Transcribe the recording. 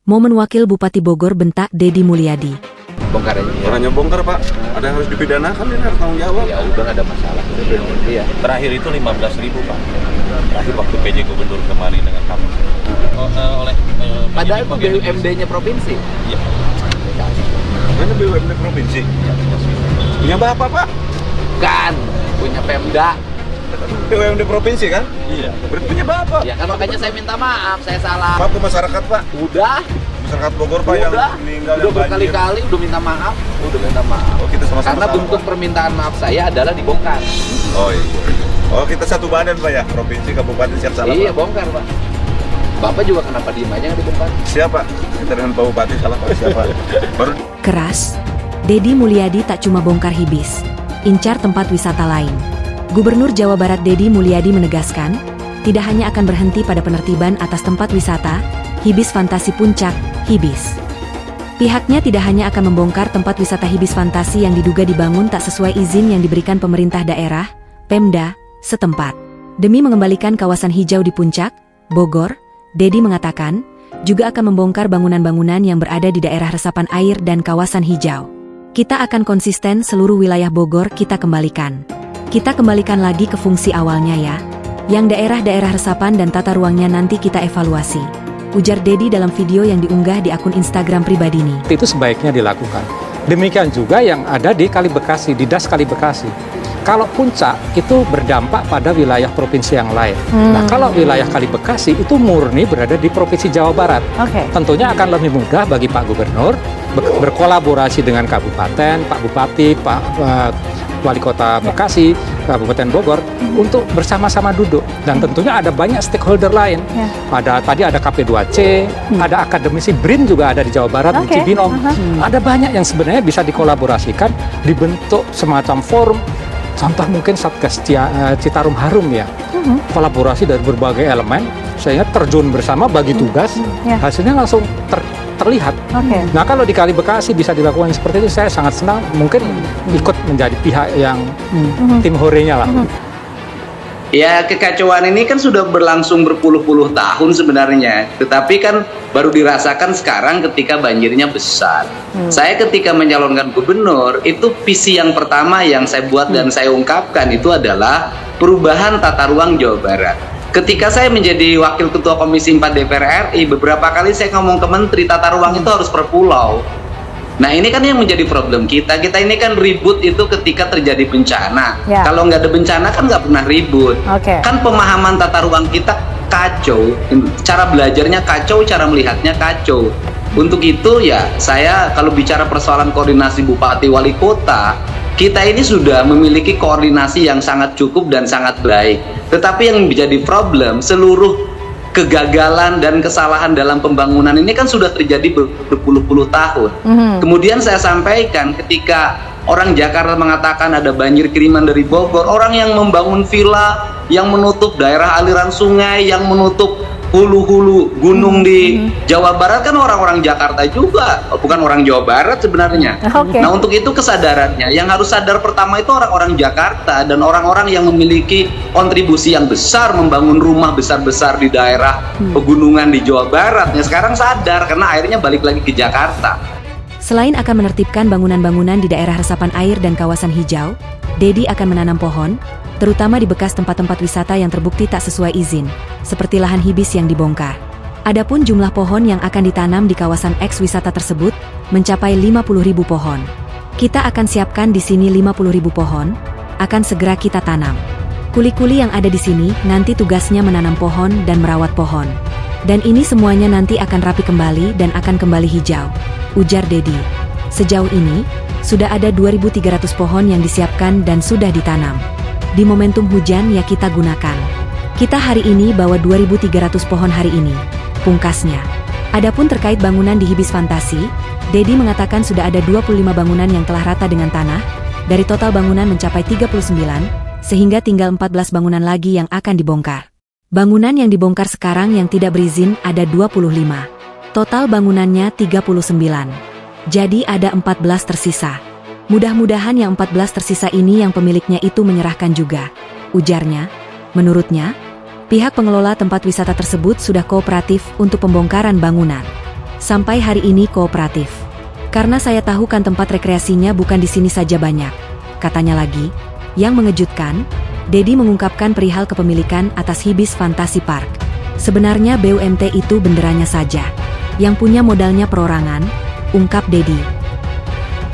Momen Wakil Bupati Bogor bentak Deddy Mulyadi. Bongkar aja. Orangnya bongkar, Pak. Ada yang harus dipidanakan, ini harus tanggung jawab. Ya udah nggak ada masalah. Iya. Terakhir itu 15.000 Pak. Terakhir waktu PJ Gubernur kemarin dengan kamu. Padahal itu BUMD-nya provinsi. Iya. Mana BUMD provinsi? Punya Bapak, Pak? Kan punya Pemda. BUMD provinsi kan? Iya. Berarti punya Bapak. Ya kan makanya saya minta maaf, saya salah. Maaf ke masyarakat, Pak. Udah. Masyarakat Bogor, Pak, yang meninggal udah yang banjir. berkali-kali udah minta maaf, Oh, kita sama-sama Karena salah, bentuk Pak. permintaan maaf saya adalah dibongkar. Oh iya. Oh, kita satu badan, Pak, ya? Provinsi, kabupaten, siap salah, Iya, Pak. bongkar, Pak. Bapak juga kenapa diem aja nggak dibongkar? Siapa? Kita dengan Pak Bupati salah, Pak. Siapa? Baru Keras, Deddy Mulyadi tak cuma bongkar hibis, incar tempat wisata lain. Gubernur Jawa Barat Deddy Mulyadi menegaskan, tidak hanya akan berhenti pada penertiban atas tempat wisata, hibis fantasi puncak, hibis. Pihaknya tidak hanya akan membongkar tempat wisata hibis fantasi yang diduga dibangun tak sesuai izin yang diberikan pemerintah daerah, Pemda, setempat. Demi mengembalikan kawasan hijau di Puncak, Bogor, Deddy mengatakan, juga akan membongkar bangunan-bangunan yang berada di daerah resapan air dan kawasan hijau. Kita akan konsisten seluruh wilayah Bogor kita kembalikan. Kita kembalikan lagi ke fungsi awalnya ya. Yang daerah-daerah resapan dan tata ruangnya nanti kita evaluasi. Ujar Deddy dalam video yang diunggah di akun Instagram pribadinya. Itu sebaiknya dilakukan. Demikian juga yang ada di Kali Bekasi, di Das Kali Bekasi. Kalau Puncak itu berdampak pada wilayah provinsi yang lain. Nah, kalau wilayah Kali Bekasi itu murni berada di Provinsi Jawa Barat. Tentunya akan lebih mudah bagi Pak Gubernur berkolaborasi dengan Kabupaten, Pak Bupati, Pak Wali Kota Bekasi, Kabupaten Bogor untuk bersama-sama duduk. Dan tentunya ada banyak stakeholder lain. Tadi ada KP2C, ada akademisi BRIN juga ada di Jawa Barat, di Cibinong. Ada banyak yang sebenarnya bisa dikolaborasikan, dibentuk semacam forum. Contoh mungkin Satgas Citarum Harum ya, kolaborasi dari berbagai elemen, sehingga terjun bersama bagi tugas, hasilnya langsung terlihat. Nah, kalau di Kali Bekasi bisa dilakukan seperti itu, saya sangat senang, mungkin ikut menjadi pihak yang tim horenya lah. Ya, kekacauan ini kan sudah berlangsung berpuluh-puluh tahun sebenarnya. Tetapi kan baru dirasakan sekarang ketika banjirnya besar. Saya ketika mencalonkan gubernur, itu visi yang pertama yang saya buat dan saya ungkapkan itu adalah perubahan tata ruang Jawa Barat. Ketika saya menjadi Wakil Ketua Komisi 4 DPR RI, beberapa kali saya ngomong ke Menteri, tata ruang itu harus per pulau. Nah, ini kan yang menjadi problem kita. Kita ini kan ribut itu ketika terjadi bencana. Kalau nggak ada bencana kan nggak pernah ribut. Kan pemahaman tata ruang kita kacau. Cara belajarnya kacau, cara melihatnya kacau. Untuk itu ya, saya kalau bicara persoalan koordinasi Bupati Wali Kota, kita ini sudah memiliki koordinasi yang sangat cukup dan sangat baik. Tetapi yang menjadi problem, seluruh kegagalan dan kesalahan dalam pembangunan ini kan sudah terjadi berpuluh-puluh tahun. Kemudian saya sampaikan ketika orang Jakarta mengatakan ada banjir kiriman dari Bogor, orang yang membangun villa, yang menutup daerah aliran sungai, yang menutup hulu-hulu gunung di Jawa Barat kan orang-orang Jakarta juga, bukan orang Jawa Barat sebenarnya. Nah, untuk itu kesadarannya, yang harus sadar pertama itu orang-orang Jakarta dan orang-orang yang memiliki kontribusi yang besar membangun rumah besar-besar di daerah pegunungan di Jawa Barat. Ya, sekarang sadar karena airnya balik lagi ke Jakarta. Selain akan menertibkan bangunan-bangunan di daerah resapan air dan kawasan hijau, Deddy akan menanam pohon, terutama di bekas tempat-tempat wisata yang terbukti tak sesuai izin, seperti lahan hibis yang dibongkar. Adapun jumlah pohon yang akan ditanam di kawasan eks wisata tersebut mencapai 50.000 pohon. Kita akan siapkan di sini 50.000 pohon, akan segera kita tanam. Kuli-kuli yang ada di sini nanti tugasnya menanam pohon dan merawat pohon. Dan ini semuanya nanti akan rapi kembali dan akan kembali hijau, ujar Deddy. Sejauh ini, sudah ada 2.300 pohon yang disiapkan dan sudah ditanam. Di momentum hujan ya kita gunakan. Kita hari ini bawa 2.300 pohon hari ini, pungkasnya. Adapun terkait bangunan di hibis fantasi, Deddy mengatakan sudah ada 25 bangunan yang telah rata dengan tanah, dari total bangunan mencapai 39, sehingga tinggal 14 bangunan lagi yang akan dibongkar. Bangunan yang dibongkar sekarang yang tidak berizin ada 25. Total bangunannya 39. Jadi ada 14 tersisa. Mudah-mudahan yang 14 tersisa ini yang pemiliknya itu menyerahkan juga, ujarnya. Menurutnya, pihak pengelola tempat wisata tersebut sudah kooperatif untuk pembongkaran bangunan. Sampai hari ini kooperatif. Karena saya tahu kan tempat rekreasinya bukan di sini saja banyak. Katanya lagi, yang mengejutkan, Dedi mengungkapkan perihal kepemilikan atas Hibis Fantasy Park. Sebenarnya BUMT itu benderanya saja. Yang punya modalnya perorangan, ungkap Dedi.